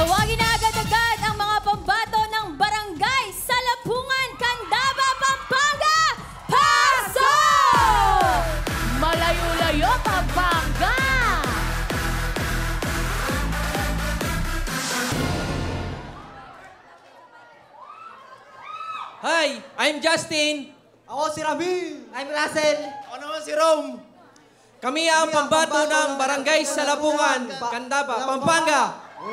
Tawagin na agad-agad ang mga pambato ng barangay sa Lapungan, Candaba, Pampanga! Pasok! Malayo-layo, Pampanga! Hi, I'm Justin. Ako si Ramil. I'm Russell. Ako naman si Rome. Kami ang pambato ng barangay sa Lapungan, Candaba, Pampanga. 1,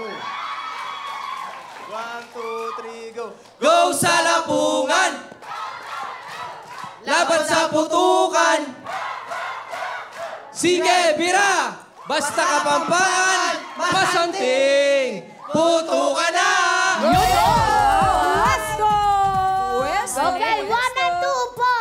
2, 3, go. Go sa Lapungan! Laban sa putukan! Sige, bira! Basta Kapampangan, masanting! Putukan na! Let's go! Okay, 1 and 2 po.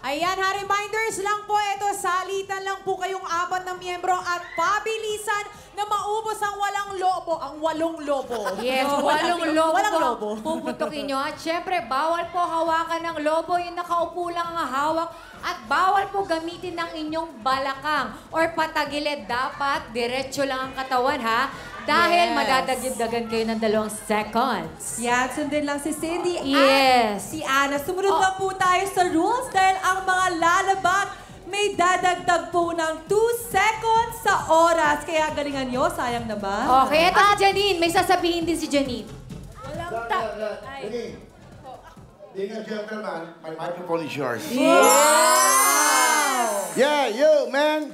Ayan ha, reminders lang po. Ito, salitan lang po kayong 4 na miyembro at pabilisan na maubos ang walang lobo, ang 8 lobo. Yes, walong lobo. Walang lobo. Puputukin nyo. At syempre, bawal po hawakan ng lobo. Yung nakaupo lang ang hawak. At bawal po gamitin ng inyong balakang or patagilid. Dapat diretso lang ang katawan, ha? Dahil Yes. madadagdagan kayo ng 2 seconds. Yan, sundin lang si Cindy Yes. at si Ana. Sumunod lang po tayo sa rules dahil ang mga lalabak may dadagdag po ng 2 seconds sa oras. Kaya galingan nyo, sayang naman. Okay, eto si Janine. May sasabihin din si Janine. Walang Being a gentleman, my microphone is yours. Wow! Yeah, you, man.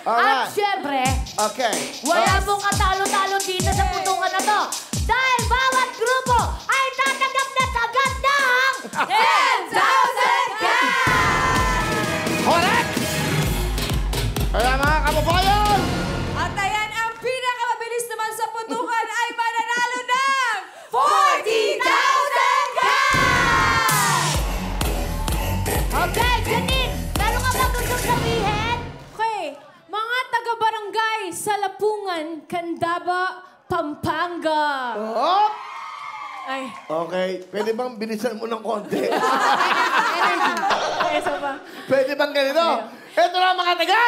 All At right. syempre, Okay. wala pong katalo-talo dito sa putungan na to. Dahil bawat grupo ay tatanggap na agad ng 10,000 cash! Correct! Kaya mga kababayan, At ayan, ang pinakamabilis naman sa putukan ay mananalo ng 40,000 cash! Okay, Janine, meron ka ba gustong sabihin? Okay, mga taga-barangay sa Lapungan, Candaba, Pampanga. oh, Ay, okay. Pwede bang bilisan mo ng konti? ay, isa pa. Pwede bang ganito? Ito na mga taga!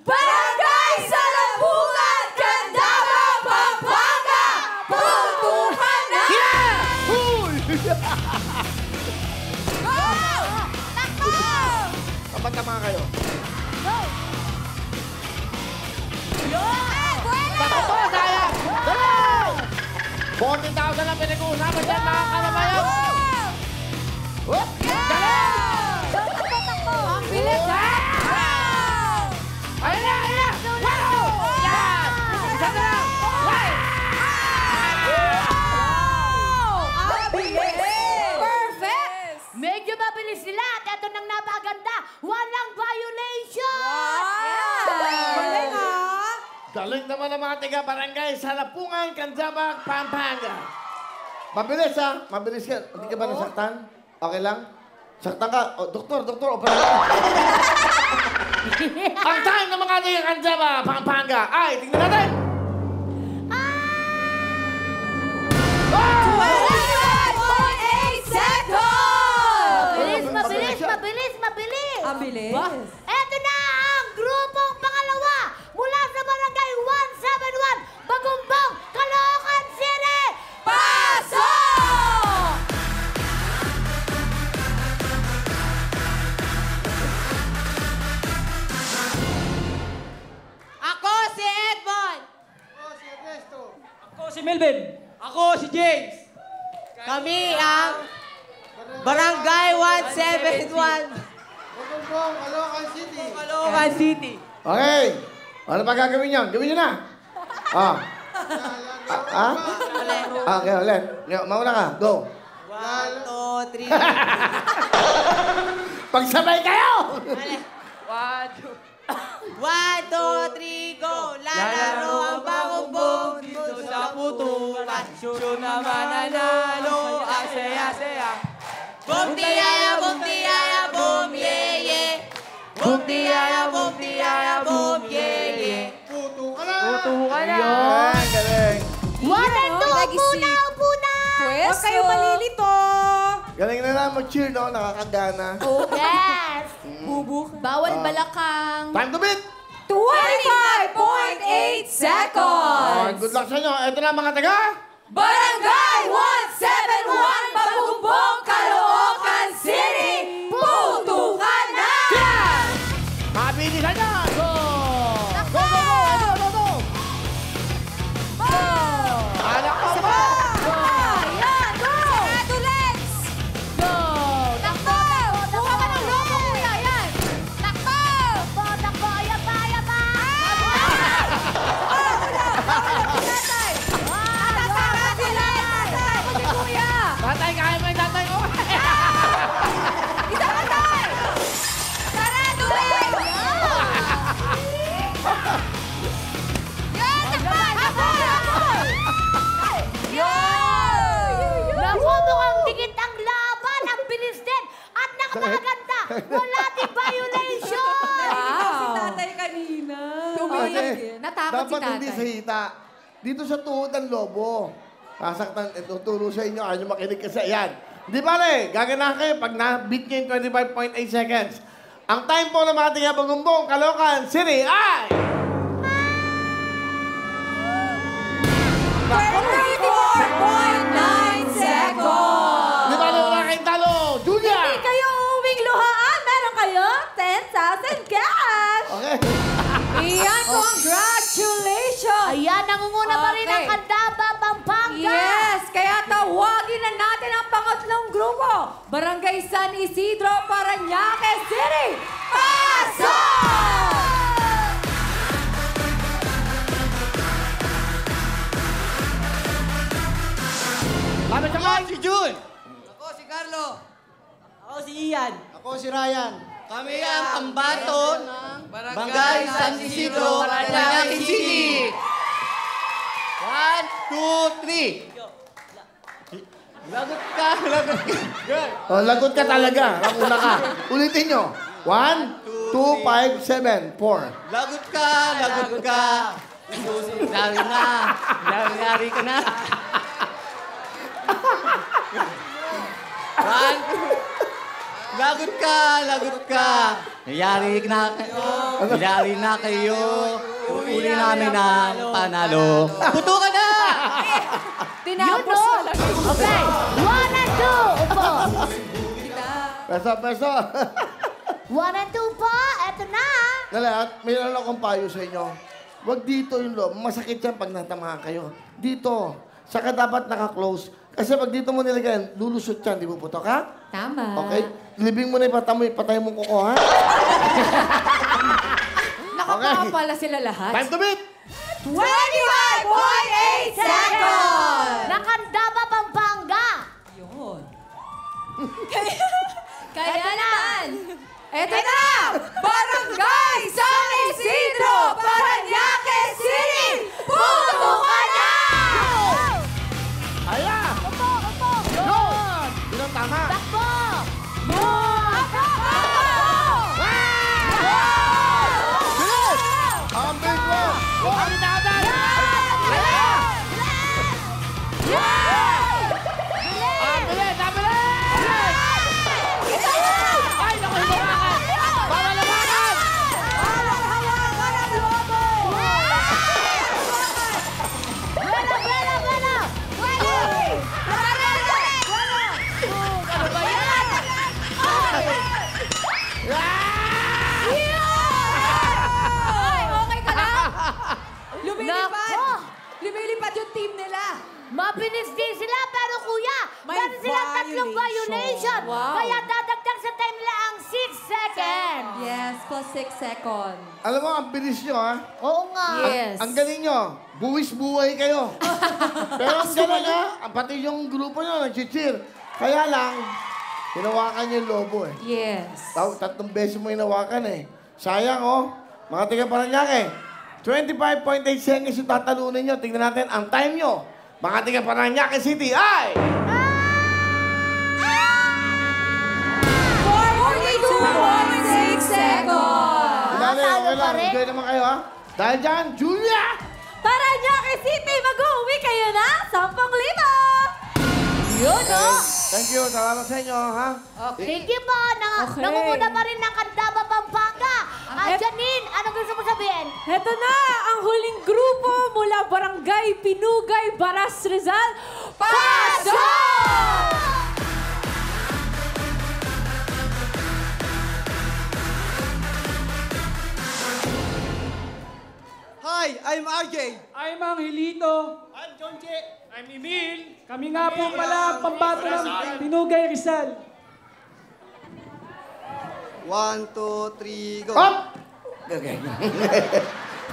Barangay sa Lapungan, Candaba, Pampanga! Putukan na! Huy! Go! Takbo! Tama kayo. Baka po, sayang. Dalaw! 40,000 ang pinag-uusapan dyan, mga kababayan. Whoop! Galing! Ang bilis! Ayun na, ayun na! Wow! Yan! Isa na lang! Wow! Ang bilis! Perfect! Medyo mabilis sila at ito nang napaganda. Walang violation! Galing ah! Galing naman ang mga taga-barangay sa Lapungan, Candaba, Pampanga. Mabilis ha? Mabilis ka. Hindi ka ba nasaktan? Okay lang? Saktan ka? Oh, doktor, operahan. Ang time ng mga taga-Candaba, Pampanga ay, tingnan natin! Oh! 21.8 seconds! Mabilis! Ang bilis! Eto na ang grupong pangalawa mula sa Barangay 171, Bagumbong, Caloocan City! Pasok! Ako si Edmond. Ako si Melvin. Ako si James. Kami ang Barangay 171. Caloocan City. Okay. Ano pa gagawin niyo? Gawin niyo na. Ah. Okay, ulit. Mauna ka. Go. 1, 2, 3. Pagsabay kayo! 1, 2, 3, go! Lalaro ang bagumbong dito sa putukan. Siyo naman nanalo, asaya-saya. Bum tiyaya, bum, yeah, yeah. Bum tiyaya, bum, yeah, yeah. Putukan na! Ayan, galing. 1 and 2, upo na! Huwag kayo malilito! Galing na lang mag-cheer, no? Nakakagana. Yes! Bawal balakang. Time to beat! 25.8 seconds! Good luck sa inyo. Ito na mga taga. Barangay 171 Mabumbong, Caloocan City! Putukan na! Mabilisan na! Go! Go, go, go! Go, go! Anak ko ba? Ayan, go! Let's go! Takbo! Buka ka ng lobo, kuya, yan! Takbo! Takbo! Ayan pa, ayan pa! Tatay, kaya mo yung tatay ko. Isa pa tayo! Tara, tuloy! Yan! Takbo! Takbo! Yan! Naku, mukhang dikit ang laban, ang bilis din, at napakaganda. Wala din violation. Narinig si Wow. tatay kanina. Tumingin. Natakot si Dapat tatay. hindi sa hita. Dito sa tuhod ng lobo. Sasaktan, tuturo sa inyo. Ayaw makinig kasi. Ayan. Di bale, gaganahan kayo pag na-beat nyo yung 25.8 seconds. Ang time po ng mga tiga-Bagumbong, Caloocan City ay... 34.9 seconds! Di bale, wala kayong talo. Julia! Hindi kayo uwing luhaan. Meron kayo 10,000 cash. Okay. Iyan, congratulations! Ayan, nangunguna pa rin ang Okay. Candaba, Pampanga. Yes! Kaya tawagin na natin ang pangatlong grupo. Barangay San Isidro, Parañaque City! Pasok! Lapit sa mic! Si Jun! Ako si Carlo. Ako si Ian. Ako si Ryan. Kami ang pambato ng Barangay San Isidro, Parañaque City. 1, 2, 3. Lagot ka, lagot ka. Good. Oh, lagot ka talaga. Nakuna ka. Ulitin nyo. 1, 2, 5, 7, 4. Lagot ka, lagot ka. Dari na. Dari ka na. 1, 2. Lagot ka, lagot ka. Yari na kayo. Yari na kayo. Uli namin ang panalo. Puto ka na! Tinapos na lang. Okay, 1 and 2. Upo. Peso, peso. 1 and 2 po. Eto na. Dali, at mayroon akong payo sa inyo. Huwag dito yung loob. Masakit yan pag natamahan kayo. Dito. Saka dapat naka-close. Kasi pag dito mo nilagyan, lulusot yan. Di mo putok, ha? Tama. Okay? Libing mo na patay mong kuko, ha? Nakapapala sila lahat. Time to beat! 25.8 seconds! Nakandaba, Pampanga. Yun. Kaya naman, eto na! Barangay San Isidro, Parañaque City! Putukan na! Aya! Upo, upo. Yun! Yun ang tama. Takbo. Bilis! Ang big mo! Ang dadan! Ang bilis! Ang bilis! Ay, naku, himawakan! Para labanan! Ay, okay ka lang? Lumilipad! Nako! Lumilipad yung team nila. Mabilis din sila, pero kuya, May meron silang tatlong violation. Wow. Kaya dadagdag sa time nila ang 6 seconds. Yes, plus 6 seconds. Alam mo, ang bilis nyo, ha? Oo nga. Yes. Ang galing nyo. Buwis-buhay kayo. Pero ang galing, ha? Pati yung grupo nyo, nag-cheer. Kaya lang, hinawakan yung lobo, eh. Yes. Tatlong beses mo hinawakan, eh. Sayang, oh. Mga tiga-Parañaque, 25.8 seconds yung tatalunin nyo. Tingnan natin ang time nyo. Mga tiga-Parañaque City ay... 42.6 seconds! Dali, talo okay pa lang. rin. Enjoy naman kayo, ha? Dahil dyan, Julia! Parañaque City, mag-uwi kayo na 10,000. Yun, oh. Thank you. Salamat sa inyo, ha? Thank you po. Nangunguna pa rin ng Candaba, Pampanga. Janine, ano gusto mo sabihin? Heto na ang huling grupo mula Barangay Pinugay, Baras, Rizal. Pasok! Hi, I'm RJ. I'm Angelito. I'm John J. I'm Emil. Kami nga po pala ang pambato ng Pinugay Rizal. 1, 2, 3, go. Up! Okay.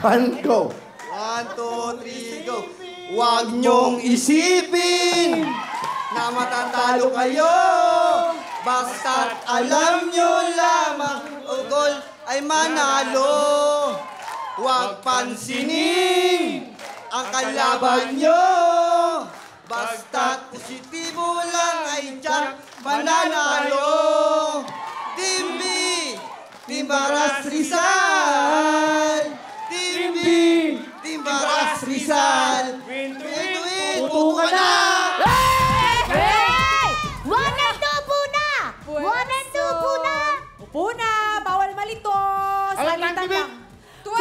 And go. 1, 2, 3, go. Huwag niyong isipin na matatalo kayo. Basta't alam niyo lamang ugol ay manalo. Huwag pansinin ang kalaban niyo. Basta't positibo lang ay tiyak mananalo. Team B, Team Baras Rizal. Team B, Team Baras Rizal. Win to win, puto ka na! Hey! 1 and 2 po na! 1 and 2 po na! Upo na, bawal malito. Alam lang, Tibig. 25.8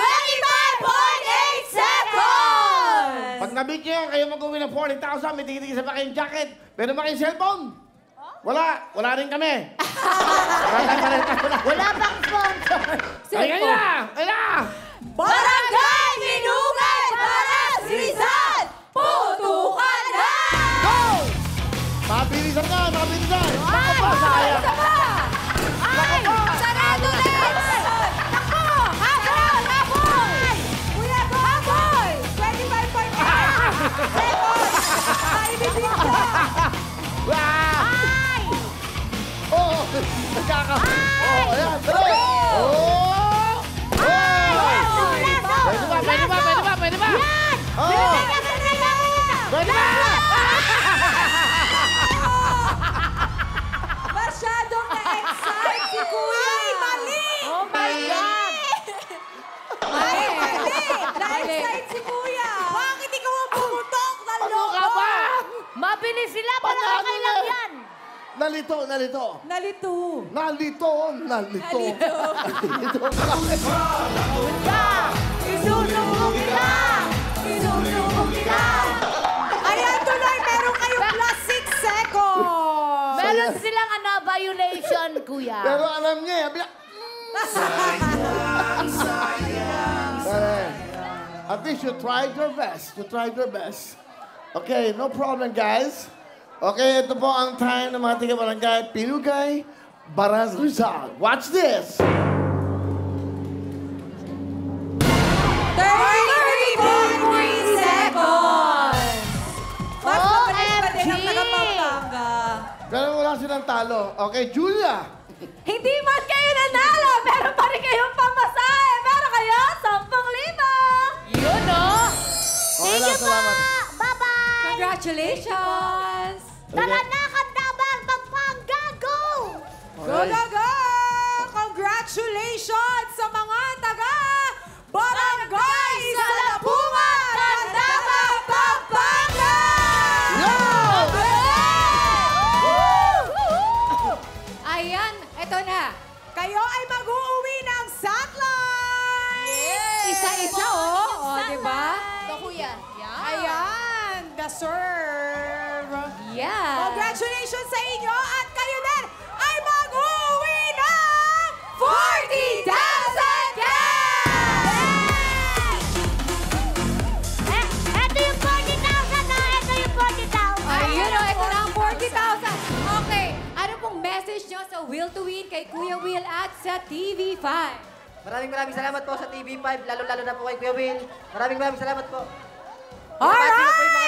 seconds! Pag nabit niyo yan, kayo mag-uwi ng 40,000, may tigil-tigil sa kayong jacket. Pero ba kayong cellphone? Wala. Wala rin kami. Wala pang sponsor. Ay, na! Ay, na! Barangay Pinugay, Baras, Rizal. Putukan na! Go! Mabilisan na, mabilisan. Ako pa, sayang. Isa pa! Ay! Sarado na! Ako! Habol! Habol! Kuya, go! Habol! 25.5 seconds! Ay, bibig ko! Ay! Oo! Nagkaka... Oo, ayan. Dali! Oo! Pwede ba? Pwede ba? Pwede ba? Pwede ba? Yan! Oo! Pwede ba? Masyadong na-excite si Kuya! Ay, mali! Oh my God! Mali! Mali! Na-excite si Kuya! Bakit ikaw ang pumutok? Ano ka ba? Mabilis sila, pero Panalo okay lang na. yan. Nalito, nalito. Nalito. Nalito, nalito. Nalito. Isusubok nila! Isusubok nila! Ayan tuloy, meron kayong plus 6 seconds! Meron silang violation, kuya. Pero alam niya, at least you tried your best. You tried your best. Okay, no problem, guys. Okay, ito po ang time ng mga tiga-barangay Pinugay, Baras Rizal. Watch this. 33.3 seconds! Mas mabilis pa din ang OMG! taga-Pampanga. Pero wala silang talo. Okay, Julia. Hindi man kayo nanalo, meron pa rin kayong pamasahe. Meron kayo 10,000! Yun, no? Okay lang, salamat. Bye-bye! Congratulations! Tara na, Candabang, Pampanga, go! Go, go, go! Congratulations sa mga taga Barangay Salapungan, Candaba, Pampanga! Ayan, eto na. Kayo ay mag-uuwi ng satellite! Isa-isa, oh. O, di ba? Ito, kuya. Ayan, the serve! Yeah. Congratulations sa inyo at kayo din ay mag-uwi ng 40,000 cash! Ito yung 40,000 na. Ito yung 40,000. Ayun, oh, ito na ang 40,000. Okay, ano pong message nyo sa Will to Win kay Kuya Will at sa TV5? Maraming salamat po sa TV5, lalo-lalo na po kay Kuya Will. Maraming salamat po. Alright!